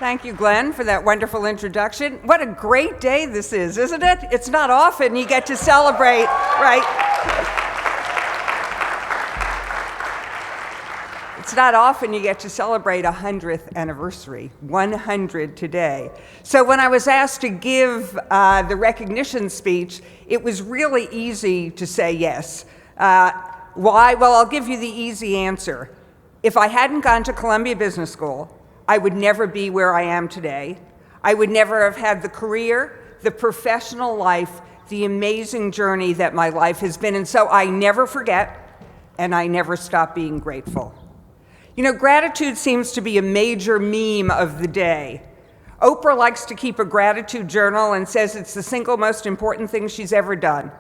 Thank you, Glenn, for that wonderful introduction. What a great day this is, isn't it? It's not often you get to celebrate, right? It's not often you get to celebrate a 100th anniversary, 100 today. So when I was asked to give the recognition speech, it was really easy to say yes. Why? Well, I'll give you the easy answer. If I hadn't gone to Columbia Business School, I would never be where I am today. I would never have had the career, the professional life, the amazing journey that my life has been. And so I never forget, and I never stop being grateful. You know, gratitude seems to be a major meme of the day. Oprah likes to keep a gratitude journal and says it's the single most important thing she's ever done.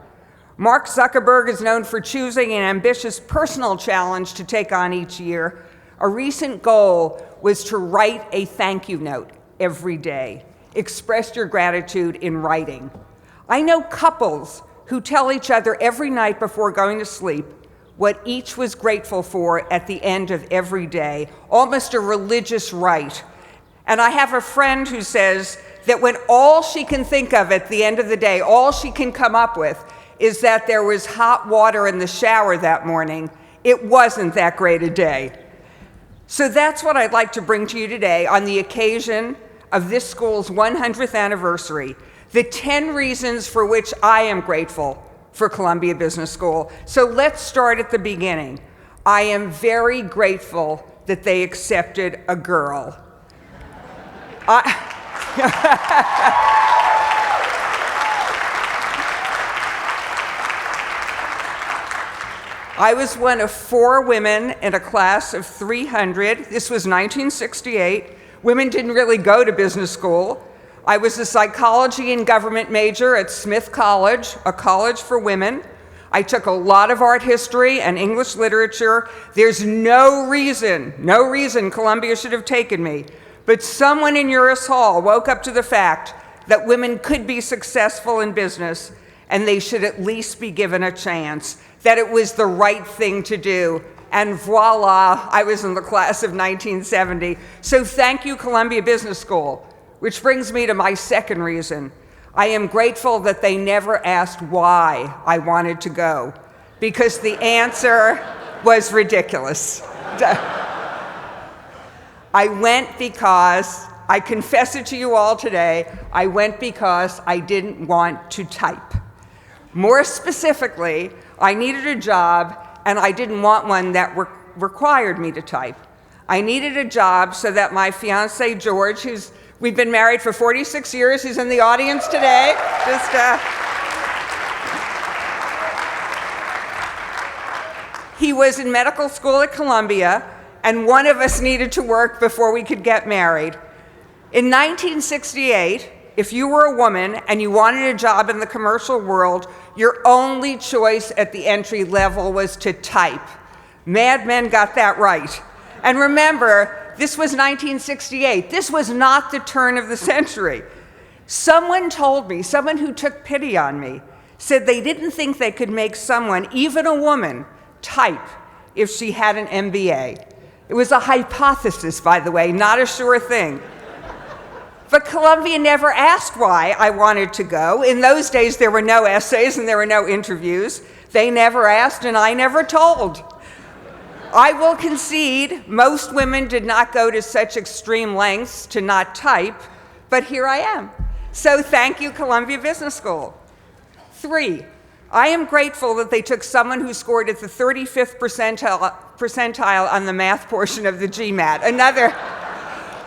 Mark Zuckerberg is known for choosing an ambitious personal challenge to take on each year. A recent goal was to write a thank you note every day. Express your gratitude in writing. I know couples who tell each other every night before going to sleep what each was grateful for at the end of every day, almost a religious rite. And I have a friend who says that when all she can think of at the end of the day, all she can come up with is that there was hot water in the shower that morning, it wasn't that great a day. So that's what I'd like to bring to you today on the occasion of this school's 100th anniversary, the 10 reasons for which I am grateful for Columbia Business School. So let's start at the beginning. I am very grateful that they accepted a girl. I was one of 4 women in a class of 300. This was 1968. Women didn't really go to business school. I was a psychology and government major at Smith College, a college for women. I took a lot of art history and English literature. There's no reason Columbia should have taken me. But someone in Uris Hall woke up to the fact that women could be successful in business and they should at least be given a chance, that it was the right thing to do. And voila, I was in the class of 1970. So thank you, Columbia Business School, which brings me to my second reason. I am grateful that they never asked why I wanted to go, because the answer was ridiculous. I went because, I confess it to you all today, I went because I didn't want to type. More specifically, I needed a job and I didn't want one that required me to type. I needed a job so that my fiance, George, we've been married for 46 years, he's in the audience today. He was in medical school at Columbia, and one of us needed to work before we could get married. In 1968, if you were a woman and you wanted a job in the commercial world, your only choice at the entry level was to type. Mad Men got that right. And remember, this was 1968. This was not the turn of the century. Someone told me, someone who took pity on me, said they didn't think they could make someone, even a woman, type if she had an MBA. It was a hypothesis, by the way, not a sure thing. But Columbia never asked why I wanted to go. In those days, there were no essays and there were no interviews. They never asked and I never told. I will concede most women did not go to such extreme lengths to not type, but here I am. So thank you, Columbia Business School. 3, I am grateful that they took someone who scored at the 35th percentile on the math portion of the GMAT.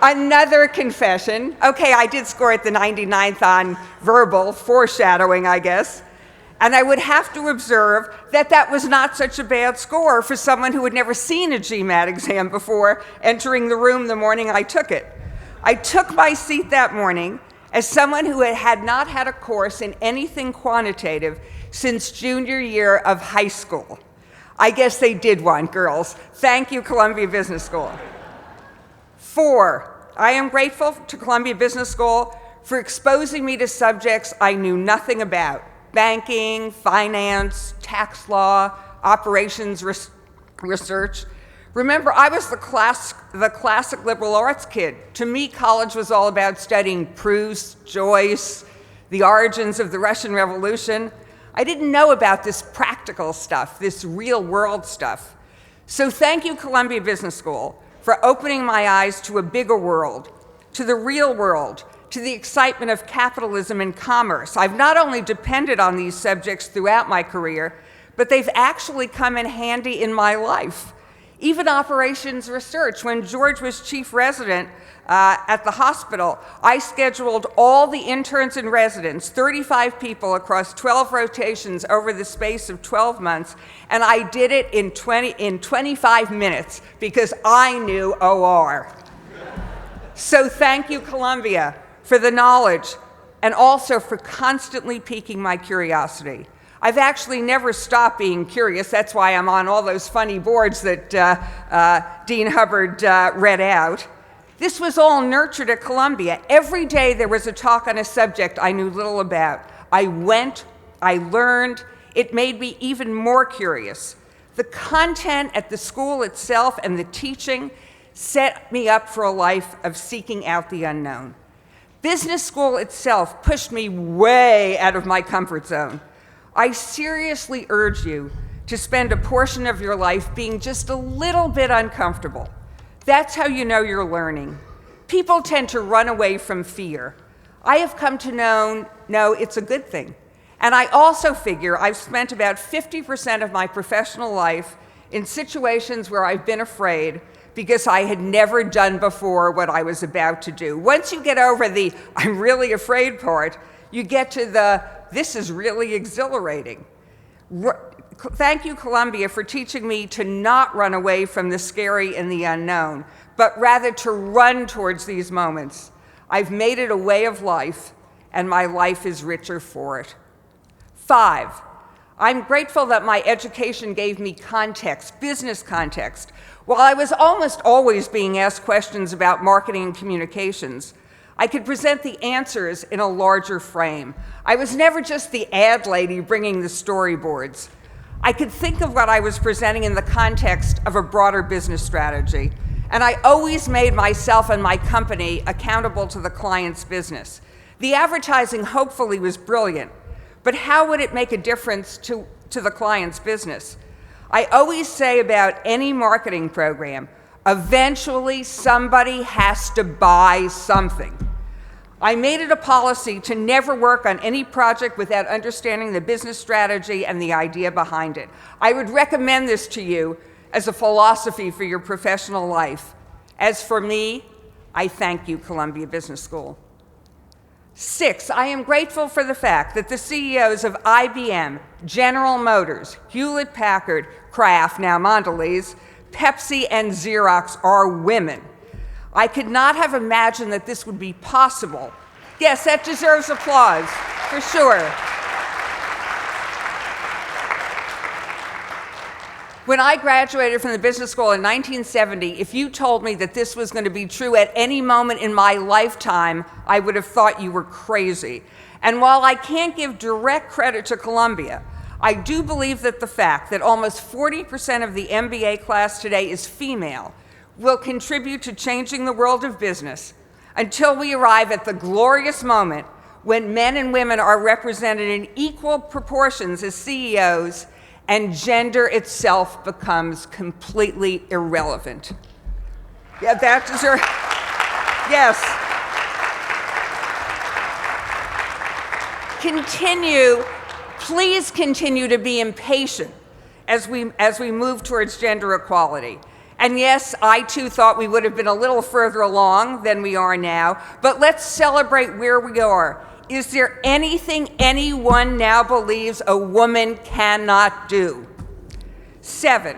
Another confession. Okay, I did score at the 99th on verbal, foreshadowing, I guess. And I would have to observe that that was not such a bad score for someone who had never seen a GMAT exam before entering the room the morning I took it. I took my seat that morning as someone who had not had a course in anything quantitative since junior year of high school. I guess they did one, girls. Thank you, Columbia Business School. 4, I am grateful to Columbia Business School for exposing me to subjects I knew nothing about: banking, finance, tax law, operations research. Remember, I was the classic liberal arts kid. To me, college was all about studying Proust, Joyce, the origins of the Russian Revolution. I didn't know about this practical stuff, this real world stuff. So thank you, Columbia Business School, for opening my eyes to a bigger world, to the real world, to the excitement of capitalism and commerce. I've not only depended on these subjects throughout my career, but they've actually come in handy in my life. Even operations research. When George was chief resident at the hospital, I scheduled all the interns and residents, 35 people across 12 rotations over the space of 12 months, and I did it in 25 minutes because I knew OR. So thank you, Columbia, for the knowledge and also for constantly piquing my curiosity. I've actually never stopped being curious. That's why I'm on all those funny boards that Dean Hubbard read out. This was all nurtured at Columbia. Every day there was a talk on a subject I knew little about. I went, I learned. It made me even more curious. The content at the school itself and the teaching set me up for a life of seeking out the unknown. Business school itself pushed me way out of my comfort zone. I seriously urge you to spend a portion of your life being just a little bit uncomfortable. That's how you know you're learning. People tend to run away from fear. I have come to know it's a good thing. And I also figure I've spent about 50% of my professional life in situations where I've been afraid because I had never done before what I was about to do. Once you get over the I'm really afraid part, you get to the this is really exhilarating. Thank you, Columbia, for teaching me to not run away from the scary and the unknown, but rather to run towards these moments. I've made it a way of life, and my life is richer for it. 5, I'm grateful that my education gave me context, business context. While I was almost always being asked questions about marketing and communications, I could present the answers in a larger frame. I was never just the ad lady bringing the storyboards. I could think of what I was presenting in the context of a broader business strategy, and I always made myself and my company accountable to the client's business. The advertising hopefully was brilliant, but how would it make a difference to the client's business? I always say about any marketing program, eventually somebody has to buy something. I made it a policy to never work on any project without understanding the business strategy and the idea behind it. I would recommend this to you as a philosophy for your professional life. As for me, I thank you, Columbia Business School. 6, I am grateful for the fact that the CEOs of IBM, General Motors, Hewlett-Packard, Kraft, now Mondelez, Pepsi, and Xerox are women. I could not have imagined that this would be possible. Yes, that deserves applause, for sure. When I graduated from the business school in 1970, if you told me that this was going to be true at any moment in my lifetime, I would have thought you were crazy. And while I can't give direct credit to Columbia, I do believe that the fact that almost 40% of the MBA class today is female will contribute to changing the world of business until we arrive at the glorious moment when men and women are represented in equal proportions as CEOs and gender itself becomes completely irrelevant. Yeah, that deserves, yes. Please continue to be impatient as we move towards gender equality. And yes, I too thought we would have been a little further along than we are now, but let's celebrate where we are. Is there anything anyone now believes a woman cannot do? 7,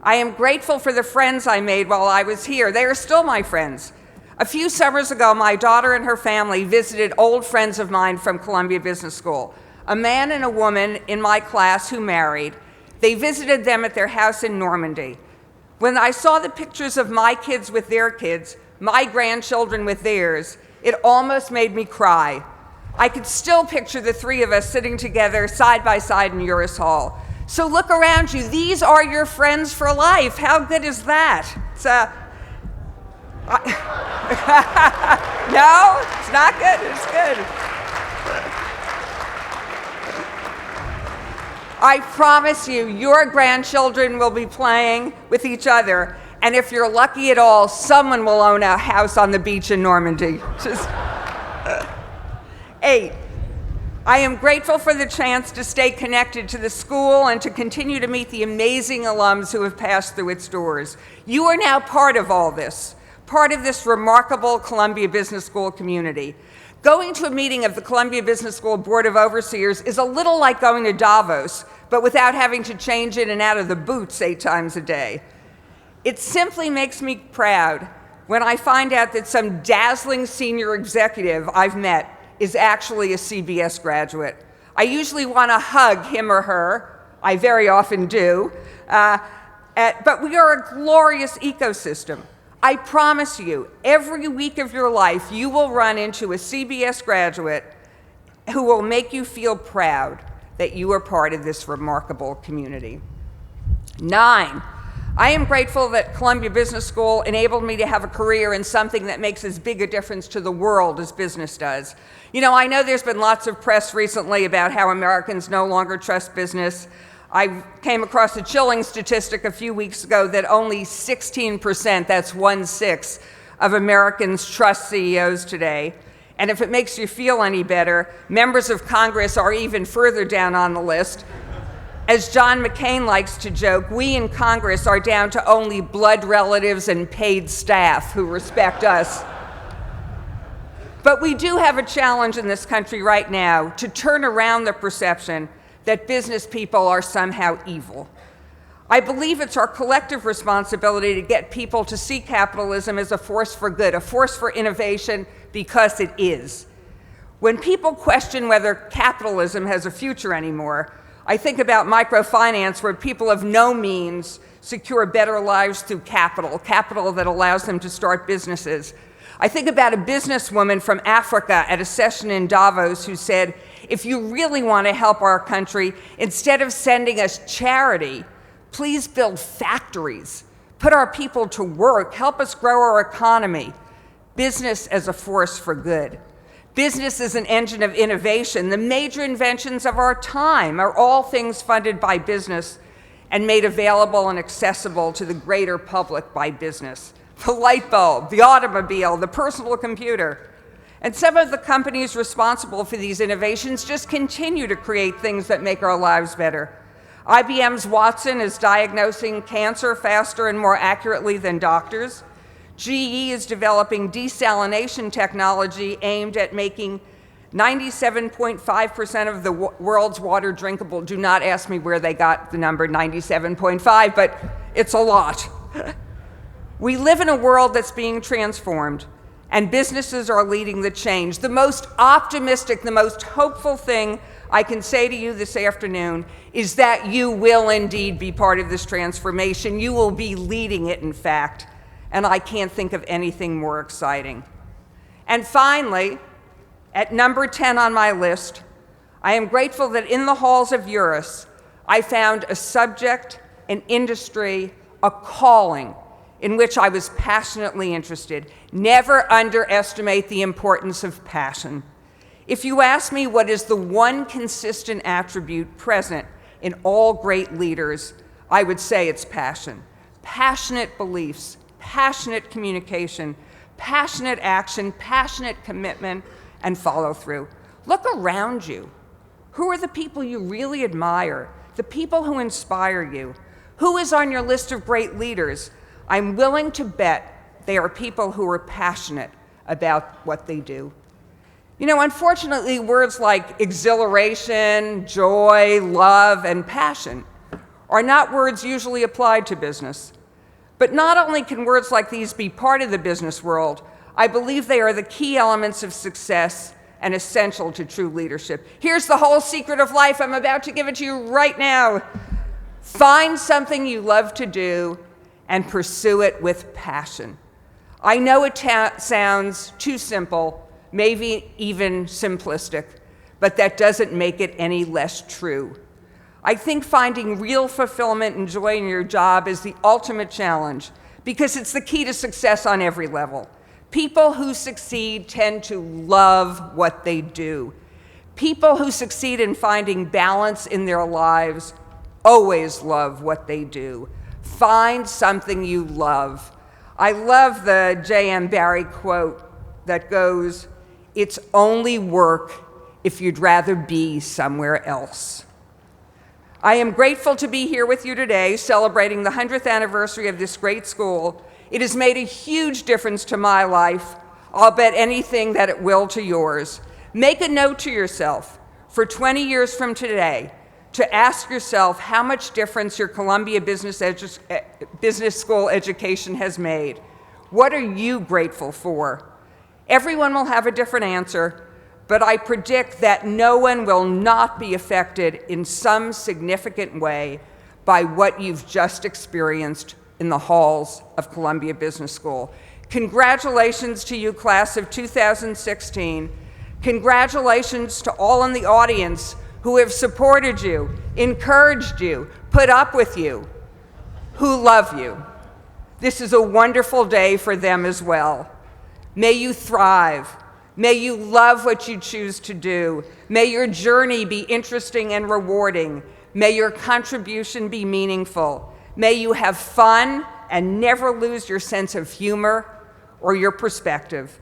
I am grateful for the friends I made while I was here. They are still my friends. A few summers ago, my daughter and her family visited old friends of mine from Columbia Business School, a man and a woman in my class who married. They visited them at their house in Normandy. When I saw the pictures of my kids with their kids, my grandchildren with theirs, it almost made me cry. I could still picture the three of us sitting together side by side in Uris Hall. So look around you. These are your friends for life. How good is that? No, it's not good. It's good. I promise you, your grandchildren will be playing with each other. And if you're lucky at all, someone will own a house on the beach in Normandy. 8, I am grateful for the chance to stay connected to the school and to continue to meet the amazing alums who have passed through its doors. You are now part of all this, part of this remarkable Columbia Business School community. Going to a meeting of the Columbia Business School Board of Overseers is a little like going to Davos, but without having to change in and out of the boots 8 times a day. It simply makes me proud when I find out that some dazzling senior executive I've met is actually a CBS graduate. I usually want to hug him or her. I very often do. But we are a glorious ecosystem. I promise you, every week of your life, you will run into a CBS graduate who will make you feel proud that you are part of this remarkable community. 9, I am grateful that Columbia Business School enabled me to have a career in something that makes as big a difference to the world as business does. You know, I know there's been lots of press recently about how Americans no longer trust business. I came across a chilling statistic a few weeks ago that only 16%, that's 1/6, of Americans trust CEOs today. And if it makes you feel any better, members of Congress are even further down on the list. As John McCain likes to joke, we in Congress are down to only blood relatives and paid staff who respect us. But we do have a challenge in this country right now to turn around the perception that business people are somehow evil. I believe it's our collective responsibility to get people to see capitalism as a force for good, a force for innovation, because it is. When people question whether capitalism has a future anymore, I think about microfinance, where people of no means secure better lives through capital that allows them to start businesses. I think about a businesswoman from Africa at a session in Davos who said, if you really want to help our country, instead of sending us charity, please build factories, put our people to work, help us grow our economy. Business as a force for good. Business is an engine of innovation. The major inventions of our time are all things funded by business and made available and accessible to the greater public by business. The light bulb, the automobile, the personal computer. And some of the companies responsible for these innovations just continue to create things that make our lives better. IBM's Watson is diagnosing cancer faster and more accurately than doctors. GE is developing desalination technology aimed at making 97.5% of the world's water drinkable. Do not ask me where they got the number 97.5, but it's a lot. We live in a world that's being transformed, and businesses are leading the change. The most optimistic, the most hopeful thing I can say to you this afternoon is that you will indeed be part of this transformation. You will be leading it, in fact. And I can't think of anything more exciting. And finally, at number 10 on my list, I am grateful that in the halls of Eurus, I found a subject, an industry, a calling in which I was passionately interested. Never underestimate the importance of passion. If you ask me what is the one consistent attribute present in all great leaders, I would say it's passion. Passionate beliefs, passionate communication, passionate action, passionate commitment, and follow through. Look around you. Who are the people you really admire? The people who inspire you? Who is on your list of great leaders? I'm willing to bet they are people who are passionate about what they do. You know, unfortunately, words like exhilaration, joy, love, and passion are not words usually applied to business. But not only can words like these be part of the business world, I believe they are the key elements of success and essential to true leadership. Here's the whole secret of life. I'm about to give it to you right now. Find something you love to do and pursue it with passion. I know it sounds too simple, maybe even simplistic, but that doesn't make it any less true. I think finding real fulfillment and joy in your job is the ultimate challenge because it's the key to success on every level. People who succeed tend to love what they do. People who succeed in finding balance in their lives always love what they do. Find something you love. I love the J.M. Barrie quote that goes, "It's only work if you'd rather be somewhere else." I am grateful to be here with you today, celebrating the 100th anniversary of this great school. It has made a huge difference to my life. I'll bet anything that it will to yours. Make a note to yourself for 20 years from today to ask yourself how much difference your Columbia Business School education has made. What are you grateful for? Everyone will have a different answer, but I predict that no one will not be affected in some significant way by what you've just experienced in the halls of Columbia Business School. Congratulations to you, class of 2016. Congratulations to all in the audience who have supported you, encouraged you, put up with you, who love you. This is a wonderful day for them as well. May you thrive. May you love what you choose to do. May your journey be interesting and rewarding. May your contribution be meaningful. May you have fun and never lose your sense of humor or your perspective.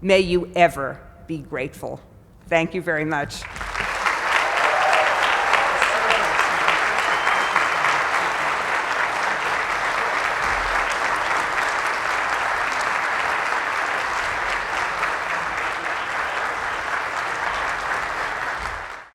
May you ever be grateful. Thank you very much.